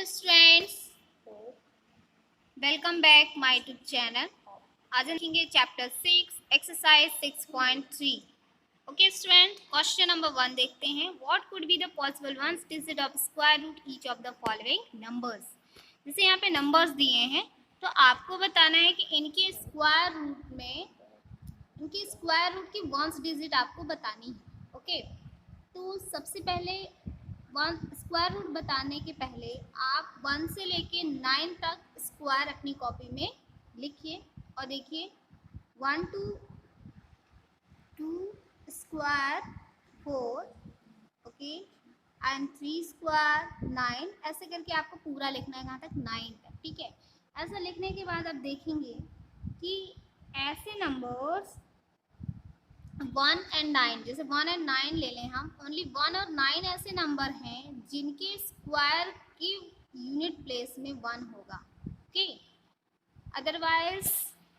Students, welcome back my YouTube channel. आज हम देखेंगे chapter 6 exercise 6.3। Okay student, question number 1 देखते हैं। What could be the possible ones digit of square root each of the following numbers. जैसे यहाँ पे numbers दिए हैं तो आपको बताना है कि इनके स्क्वायर रूट की वंस डिजिट आपको बतानी है। ओके, तो सबसे पहले वन स्क्वायर रूट बताने के पहले आप 1 से लेके 9 तक स्क्वायर अपनी कॉपी में लिखिए और देखिए 1 2 स्क्वायर 4, ओके, एंड 3 स्क्वायर 9। ऐसे करके आपको पूरा लिखना है कहाँ तक, 9 तक। ठीक है, ऐसा लिखने के बाद आप देखेंगे कि ऐसे नंबर्स 1 एंड 9, जैसे 1 एंड 9 ले लें हम, ओनली 1 और 9 ऐसे नंबर हैं जिनके स्क्वायर की यूनिट प्लेस में 1 होगा। ओके, अदरवाइज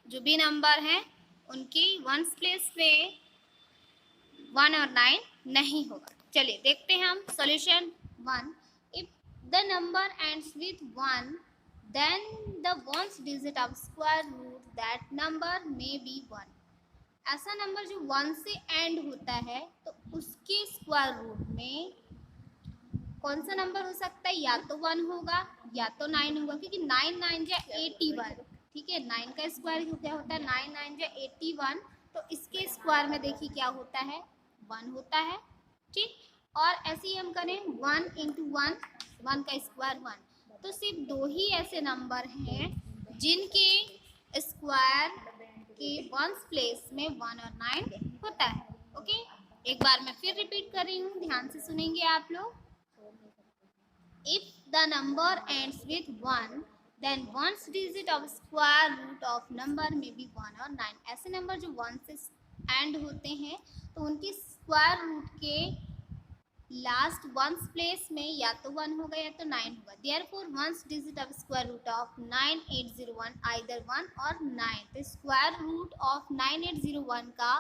जो भी नंबर हैं उनकी वंस प्लेस पे 1 और 9 नहीं होगा। चलिए देखते हैं हम solution 1। If the number ends with 1 then the ones digit of square root that number may be 1। ऐसा नंबर जो 1 से एंड होता है तो उसके स्क्वायर रूट में कौन सा नंबर हो सकता है, या तो 1 होगा या तो 9 होगा, क्योंकि 9 9 जा 81। ठीक है, 9 का स्क्वायर क्या होता है, 9 9 जा 81। तो इसके स्क्वायर में देखिए क्या होता है, 1 होता है। ठीक, और ऐसे ही हम करें 1 इंटू 1, 1 का स्क्वायर 1। तो सिर्फ 2 ही ऐसे नंबर हैं जिनके स्क्वायर के वंस प्लेस में 1 और 9 होता है। ओके, एक बार मैं फिर रिपीट कर रही हूँ, ध्यान से सुनेंगे आप लोग। If the number ends with 1 then ones digit of square root of number may be 1 और 9। ऐसे नंबर जो 1 से एंड होते हैं तो उनकी स्क्वायर रूट के लास्ट वंस प्लेस में या तो 1 होगा या तो 9 होगा। Therefore ones digit of square root of 9801 either 1 और 9। तो स्क्वायर रूट ऑफ 9801 का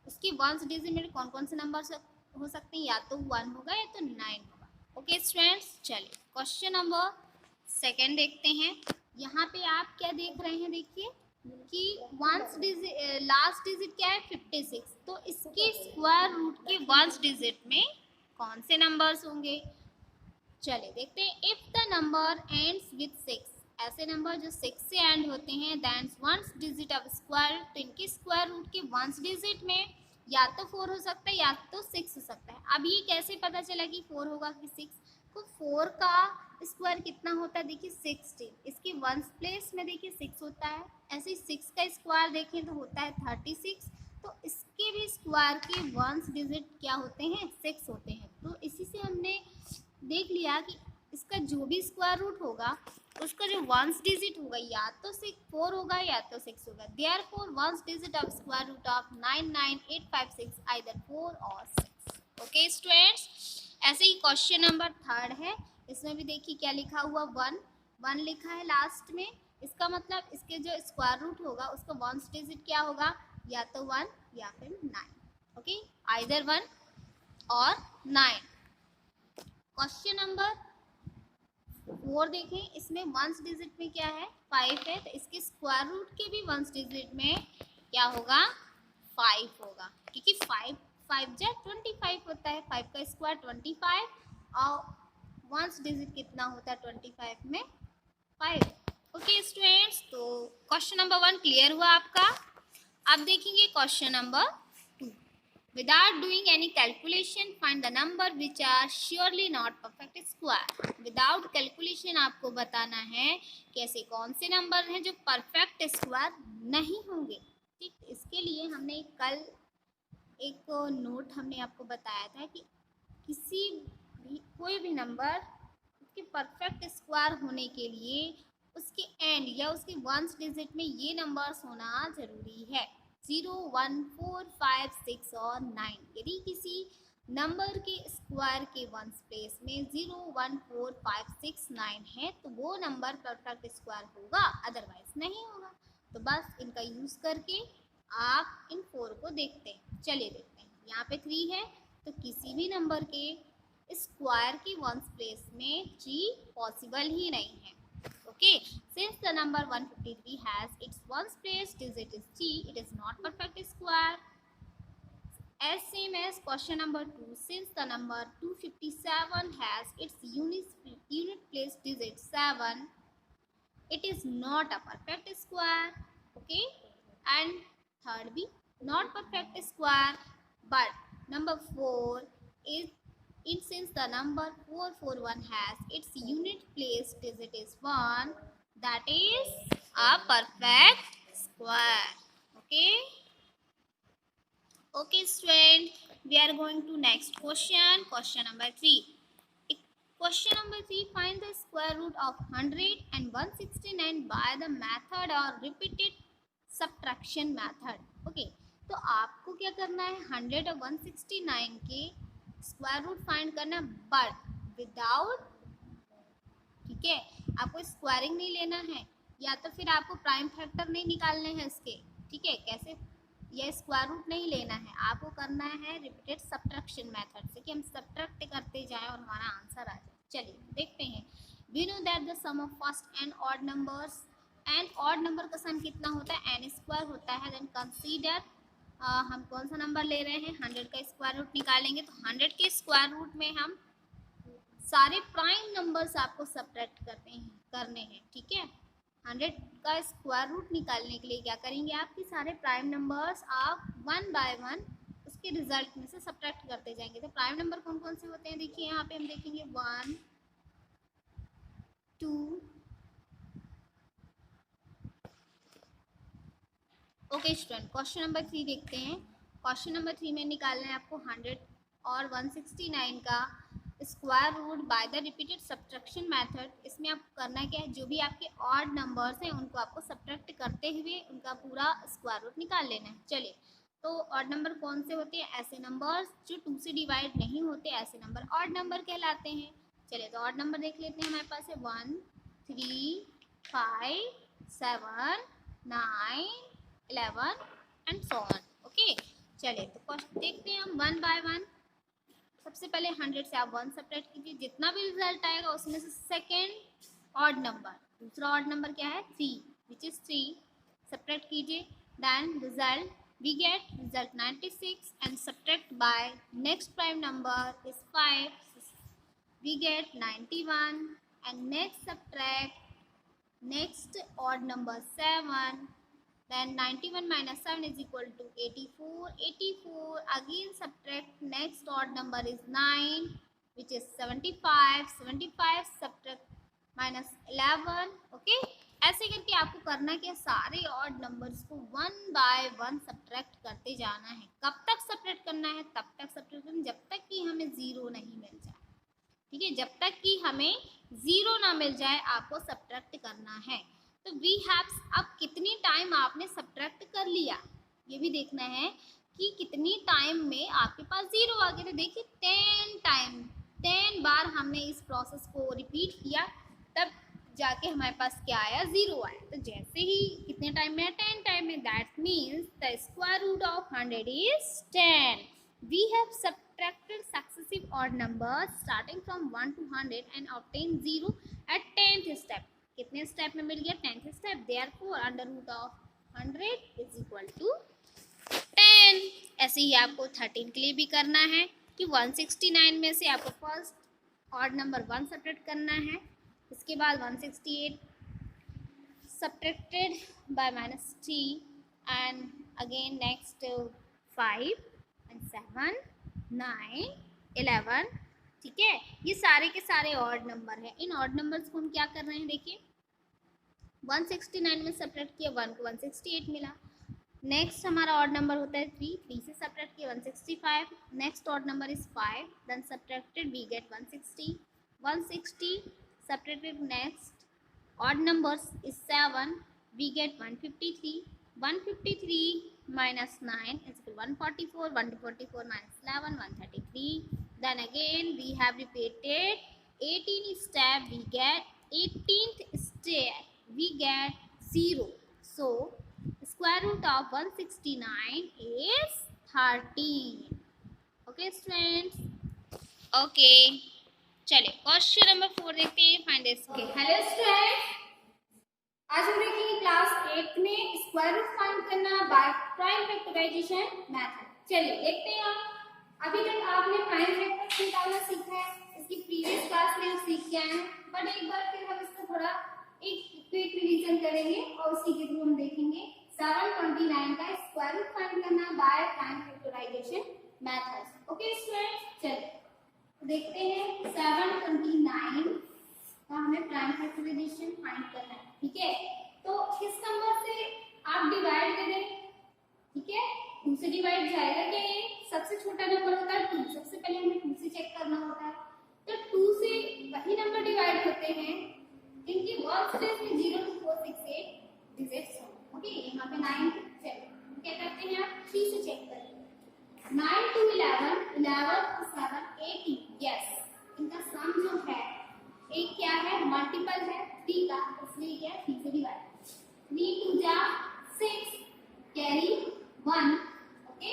उसकी वंस डिजिट में कौन कौन से नंबर हो सकते हैं, या तो 1 होगा या तो 9 होगा। ओके स्टूडेंट्स, चलिए क्वेश्चन नंबर 2 देखते हैं। यहाँ पे आप क्या देख रहे हैं, देखिए कि वंस डिजिट लास्ट डिजिट क्या है, 56। तो इसके स्क्वायर रूट के वंस डिजिट में कौन से नंबर्स होंगे, चलिए देखते हैं। If the number ends with 6, ऐसे नंबर जो 6 से एंड होते हैं, then ones digit of square, तो इनके स्क्वायर रूट के वंस डिजिट में या तो 4 हो सकता है या तो 6 हो सकता है। अब ये कैसे पता चला कि 4 होगा कि 6, तो 4 का स्क्वायर कितना होता है, देखिए 16। इसके वंस प्लेस में देखिए 6 होता है। ऐसे ही 6 का स्क्वायर देखें तो होता है 36। तो इसके भी स्क्वायर के वंस डिजिट क्या होते हैं, 6 होते हैं। तो इसी से हमने देख लिया कि इसका जो भी स्क्वायर रूट होगा उसका जो वंस डिजिट होगा या तो 4 होगा या तो 6 होगा। Therefore ones digit of square root of 99856 either 4 और 6। ओके स्टूडेंट्स, ऐसे ही क्वेश्चन नंबर 3 है। इसमें भी देखिए क्या लिखा हुआ, 1 लिखा है लास्ट में। इसका मतलब इसके जो स्क्वायर रूट होगा उसका वंस डिजिट क्या होगा, या तो 1 या फिर 9। ओके, आइदर 1 और 9। क्वेश्चन नंबर 4 देखें, इसमें वंस डिजिट में क्या है, 5 है। तो इसके स्क्वायर रूट के भी वंस डिजिट में क्या होगा, 5 होगा, क्योंकि 5 5 जा 25 होता है। 5 का स्क्वायर 25 और वंस डिजिट कितना होता है 25 में 5। ओके स्टूडेंट्स, तो क्वेश्चन नंबर 1 क्लियर हुआ आपका। अब देखेंगे question number 2। Without doing any calculation, find the number which are surely not perfect square. Without calculation आपको बताना है कि ऐसे कौन से नंबर हैं जो परफेक्ट स्क्वायर नहीं होंगे। ठीक, इसके लिए हमने कल एक नोट हमने आपको बताया था कि किसी भी कोई भी नंबर उसके परफेक्ट स्क्वायर होने के लिए उसके एंड या उसके वंस डिजिट में ये नंबर्स होना ज़रूरी है, 0 1 4 5 6 और 9। यदि किसी नंबर के स्क्वायर के वंस प्लेस में 0 1 4 5 6 9 है तो वो नंबर परफेक्ट स्क्वायर होगा, अदरवाइज नहीं होगा। तो बस इनका यूज़ करके आप इन 4 को देखते हैं। चलिए देखते हैं, यहाँ पे 3 है तो किसी भी नंबर के स्क्वायर की वंस प्लेस में 3 पॉसिबल ही नहीं है. Okay, since the number 153 has its ones place digit is 3, it is not perfect square. As same as question number 2, since the number 257 has its unit place digit 7, it is not a perfect square. Okay, and third be not perfect square. But number 4 is it, since the number 441 has its unit place digit is 1, that is a perfect square. Okay. Okay, student, we are going to next question. Question number 3. Question number 3. Find the square root of 100 and 169 by the method or repeated subtraction method. Okay, तो आपको क्या करना है, 100 और 169 के square root find करना, but without, ठीक है, आपको स्क्वायरिंग नहीं लेना है, या तो फिर आपको प्राइम फैक्टर नहीं निकालने हैं इसके. ठीक है, कैसे, यह स्क्वायर रूट नहीं लेना है, आपको करना है रिपीटेड सब्ट्रैक्शन मेथड से, कि हम सब्ट्रैक्ट करते जाएं और हमारा आंसर आ जाए. चलिए देखते हैं. We know that the sum of first and odd numbers, and odd number का सम कितना होता है, एन स्क्वायर होता है. देन कंसीडर, हम कौन सा नंबर ले रहे हैं, 100 का स्क्वायर रूट निकालेंगे, तो 100 के स्क्वायर रूट में हम सारे प्राइम नंबर्स आपको सब्ट्रैक्ट करने हैं. ठीक है, 100 का स्क्वायर रूट निकालने के लिए क्या करेंगे, आपके सारे प्राइम नंबर्स आप वन बाय वन उसके रिजल्ट में से सब्ट्रैक्ट करते जाएंगे. तो प्राइम नंबर कौन कौन से होते हैं, देखिए यहाँ पे हम देखेंगे 1, 2. ओके स्टूडेंट, क्वेश्चन नंबर 3 देखते हैं. क्वेश्चन नंबर 3 में निकालना है आपको 100 और 169 का square root by the repeated subtraction method. इसमें आपको करना क्या है, जो भी आपके ऑड नंबर्स हैं उनको आपको सब्ट्रैक्ट करते हुए उनका पूरा स्क्वायर रूट निकाल लेना है. चलिए, तो ऑड नंबर कौन से होते हैं, ऐसे नंबर्स जो 2 से डिवाइड नहीं होते, ऐसे नंबर ऑड नंबर कहलाते हैं. चलिए, तो ऑड नंबर देख लेते हैं. हमारे पास है 1, 3, 5, 7, 9, 11 एंड सो ऑन. ओके, चलिए तो देखते हैं हम वन बाय वन. सबसे पहले 100 से आप 1 सब्ट्रैक्ट कीजिए, जितना भी रिजल्ट आएगा उसमें से सेकेंड ऑड नंबर, दूसरा ऑड नंबर क्या है 3, विच इज 3, सब्ट्रैक्ट कीजिए. Then result we get result 96 and subtract by next prime number is 5, we get 91 and next subtract next odd number 7, then 91 minus 7 is equal to 84, 84 again subtract next odd number is 9 which is 75, 75 subtract minus 11. okay, ऐसे करके आपको करना क्या, सारे odd numbers को one by one subtract करते जाना है. कब तक सब्ट्रैक्ट करना है, तब तक सब्ट्रैक्ट करना जब तक कि हमें ज़ीरो नहीं मिल जाए. ठीक है, जब तक कि हमें ज़ीरो ना मिल जाए आपको सब्ट्रैक्ट करना है. तो वी हैव, अब कितनी टाइम आपने सब्ट्रैक्ट कर लिया ये भी देखना है कि कितनी टाइम में आपके पास ज़ीरो आ गया. तो देखिए 10 बार हमने इस प्रोसेस को रिपीट किया, तब जाके हमारे पास क्या आया, ज़ीरो आया. तो जैसे ही कितने टाइम में, 10 टाइम में, that means the square root of 100 is 10. We have subtracted successive odd numbers starting from 1 to 100 and obtained 0 at 10th step. कितने स्टेप में मिल गया, 10th step. Therefore under root of 100 is equal to 10. ऐसे ही आपको 13 के लिए भी करना है कि 169 में से आपको फर्स्ट ऑड नंबर 1 सब्ट्रैक्ट करना है, इसके बाद 168 subtracted by -3 and again next 5 and 7, 9, 11. ठीक है, ये सारे के सारे ऑड नंबर है. इन ऑड नंबर्स को हम क्या कर रहे हैं, देखिए 169 में सब्ट्रैक्ट किया 1 को 168 मिला. नेक्स्ट हमारा ऑड नंबर होता है 3 से सब्ट्रैक्ट किया 165. Next odd number is 5, then subtracted we get 160 subtracted. Next odd numbers is 7, we get 153 minus 9 is equal to 144, 144 minus 11, 133. Then again we have repeated 18 step, we get 18th step, we get 0. So square root of 169 is 13. Okay students. Okay चलिए question number 4 देखते हैं, find the square. Hello student, आज हम देखेंगे class 8 में square root find करना by prime factorization method. चलिए देखते हैं। अभी तक आपने प्राइम फैक्टर्स निकालना सीखा है, इसकी प्रीवियस क्लास में आप सीख के आए हैं, बट एक बार फिर हम इसको थोड़ा एक क्विक रिवीजन करेंगे और उसी के थ्रू हम देखेंगे 729 का स्क्वायर रूट फाइंड करना by prime factorization method. Okay student, चलिए देखते हैं 729 का हमें प्राइम फैक्टराइजेशन फाइंड करना है। ठीक है, तो किस नंबर से आप डिवाइड करें? ठीक है, 2 से डिवाइड जाएगा क्या? ये सबसे छोटा नंबर होता है 2, सबसे पहले हमें 2 से चेक करना होता है। तो 2 से वही नंबर डिवाइड होते हैं जिनकी वर्स्ट प्लेस में 0 to 468 डिजिट्स हो। ओके, यहाँ पे 9 चलो क्या करते हैं, आप 3 से चेक करें। 9 to 11, 11 to 7, 18। यस, इनका सम जो है एक क्या है, मल्टीपल है 3 का, इसलिए क्या 3 से डिवाइड। 3 2 जा 6, कैरी 1। ओके,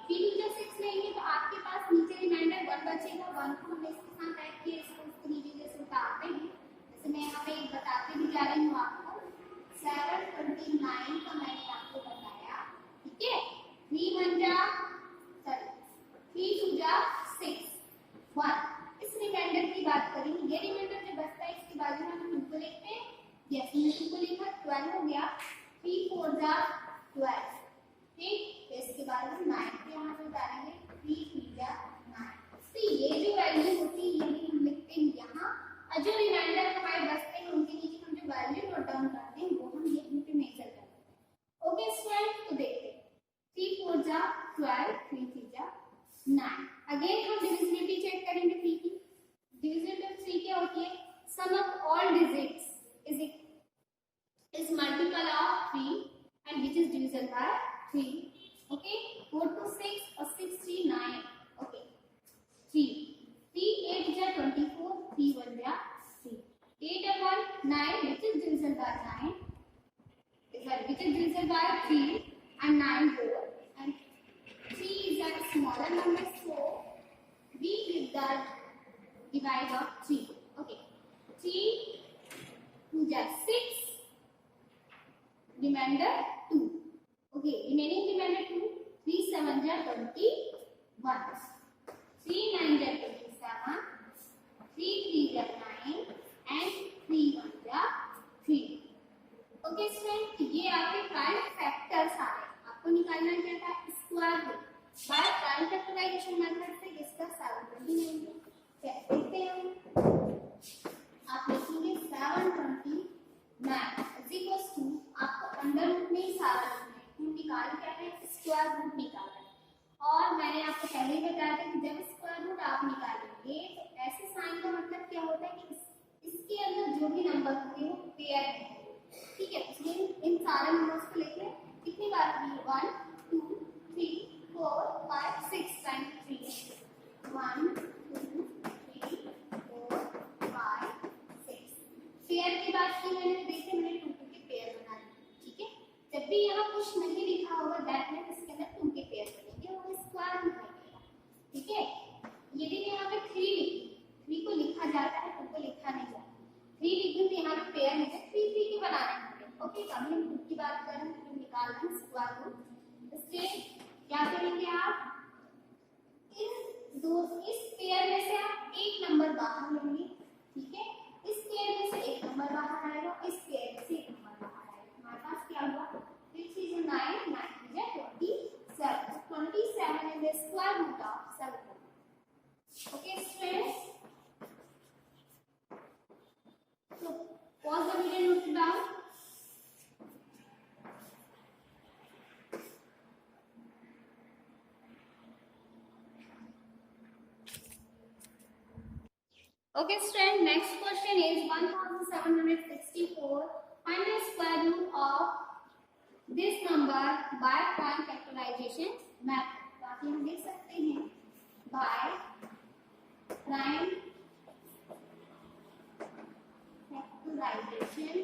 3 2 जा 6 लेंगे तो आपके पास नीचे रिमाइंडर 1 बचेगा। 1 को हमने इसके साथ ऐड किया, इसको उसके नीचे जैसे उतारते हैं, जैसे मैं यहाँ पे बताते भी जा रही हूँ आपको। 729 का मैंने आपको बताया। ठीक है, 3 1 जा 3 2 जा 6 1। इस रिमाइंडर की बात करें, ये रिमाइंडर जो बचता है इसके बाजू में हम 2 को लिखते हैं। यस, हमने 2 को लिखा, 12 हो गया। 3 4 जा 12। ठीक, तो इसके बाद हम 9 को यहाँ पे उतारेंगे। 3 3 जा 9। तो ये जो वैल्यू होती है ये भी हम लिखते हैं यहाँ, और जो रिमाइंडर हमारे बचते हैं उनके नीचे हम जो वैल्यू नोट डाउन करते हैं वो हम यहाँ पे मेजर करते हैं। ओके स्टूडेंट, तो देखते हैं 3 4 जा 12, 3 3 जा 9। अगेन हम डिविजिबिलिटी चेक करेंगे 3 की। डिविजिबिलिटी 3 क्या होती है, sum of all digits is multiple of 3 and which is divisible by 3. Okay, 4 to 6 or 6 3 9. Okay, 3 3 8 ja 24, 3 1 ja 3, 8 and 1 9 which is divisible by 9, which is divisible by 3 and 9 4, and 3 is a smaller number, so we give the divide of 3. Okay, 3 2 ja 6, remainder 2. Okay, remaining remainder 2. 3 7 ja 21, 3 9 ja 27, 3 3 ja 9 and 3 1 ja 3. Okay student, ये आपके prime factors आ रहे हैं। आपको निकालना क्या था, square root by prime factorization method से इसका 729 देखते हैं हम। आप लिखेंगे 729 इक्वल्स टू, आपको अंडर रूट में सारा रूट निकाल क्या है, स्क्वायर रूट निकालना है। और मैंने आपको पहले ही बताया था कि जब स्क्वायर रूट आप निकालेंगे तो ऐसे साइन का मतलब क्या होता है कि इसके अंदर जो भी नंबर होंगे वो पेयर में होंगे। ठीक है, इसलिए इन सारे नंबर्स को लिखिए। कितनी बार की 1 2 3 4 5 6 टाइम 3 1 2 3 4 5 6। पेयर की बात की मैंने, देखिए मैंने 2 2 के पेयर बना दिए। ठीक है, जब भी यहाँ कुछ नहीं लिखा होगा दैट मींस इसके अंदर 2 के पेयर बनेंगे, वो स्क्वायर रूट बनेगा। ठीक है, यदि मैं यहाँ पे 3 लिखी, 3 को लिखा जाता है 2 को लिखा नहीं जाता, 3 लिखूं तो यहाँ पे पेयर में 3 3 के बनाने होंगे। ओके, कभी हम 2 की बात करें तो निकाल दें स्क्वायर रूट। इसलिए क्या करेंगे आप, इस पेयर में से आप एक नंबर बाहर लेंगे। ठीक है, इस पेयर में से एक नंबर बाहर आएगा, इस पेयर में से एक नंबर बाहर आएगा। हमारे पास क्या हुआ, 3 3 9 9 27, 27 is the square root of 7. Okay students, so pause the video, note it down. Okay student, next question is 1764. Find the square root of this number by prime factorization method. तो आप यहाँ देख सकते हैं by prime factorization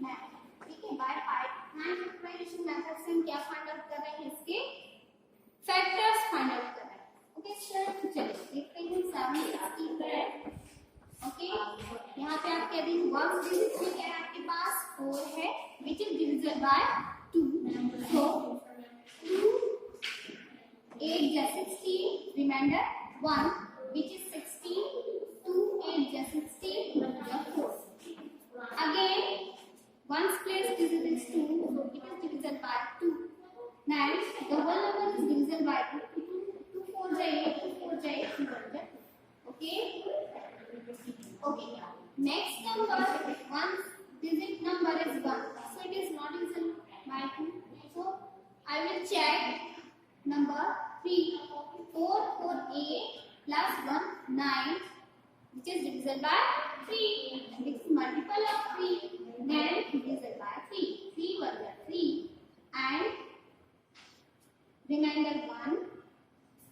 method. ठीक है, by prime factorization method से हम क्या फाइंड आउट कर रहे हैं, इसके फैक्टर 160 है। ओके, यहाँ पे आपके अगेन 1 डिजिट में क्या है आपके पास 4 है विच इज डिविजिबल बाय 2। सो 2 8 जा 16 रिमाइंडर 1 which is 16 2 8 जा 16 जा 4। Again, one's place digit is 2, so it is divisible by 2. Now, the whole number is divisible by 2. 2 4 ja 8, 2 4 ja 8, 2 1 ja 2. Okay? Okay. Next number, one's digit number is 1. So, it is not divisible by 2. So, I will check number 3. 4 4 8 plus 1 9. Which is divisible by 3. And it's multiple of 3. Then divisible by 3. 3 1 ja 3. And remainder 1.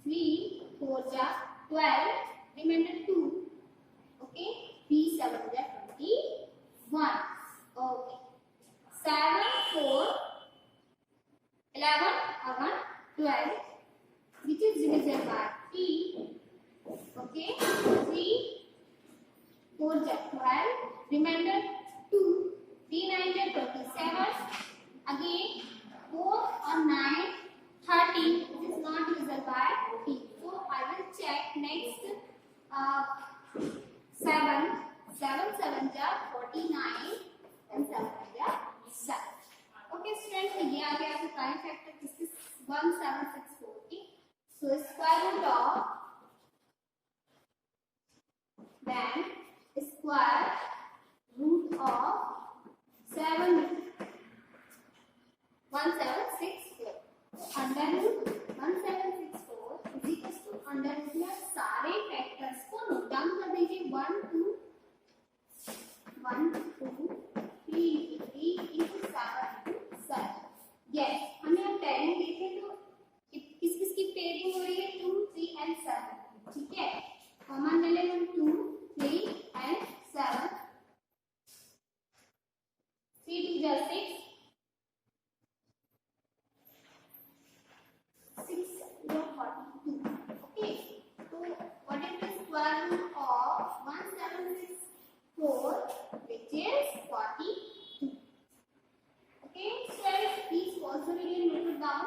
3 4 ja 12. Remainder 2. Okay. 3 7 ja 21. Okay. 7 4 11 11 12. Which is divisible by 3. Okay. 3 4 ja 12, remainder 2, 3 9 ja 27, again 4 or 9, 30, this is not divisible by 3. So I will check next 7, 7 7 ja 49 and 7 ja 7. Okay students, so ये आ गया आपका prime factor, this is 1764. So square root of then square root of 1764 under root 1764 is equal to under root में सारे factors को note down कर दीजिए 1 2 3 into 7 into 7। Yes, हमें अब पेयरिंग देखें तो किस किस की पेयरिंग हो रही है 2 3 and 7। ठीक है, कॉमन ले लें 2 3 and 7। 3 2 जा 6, 6 जा 42। Okay, so what is the square root of 1764 which is 42? Okay, so please also really note it down.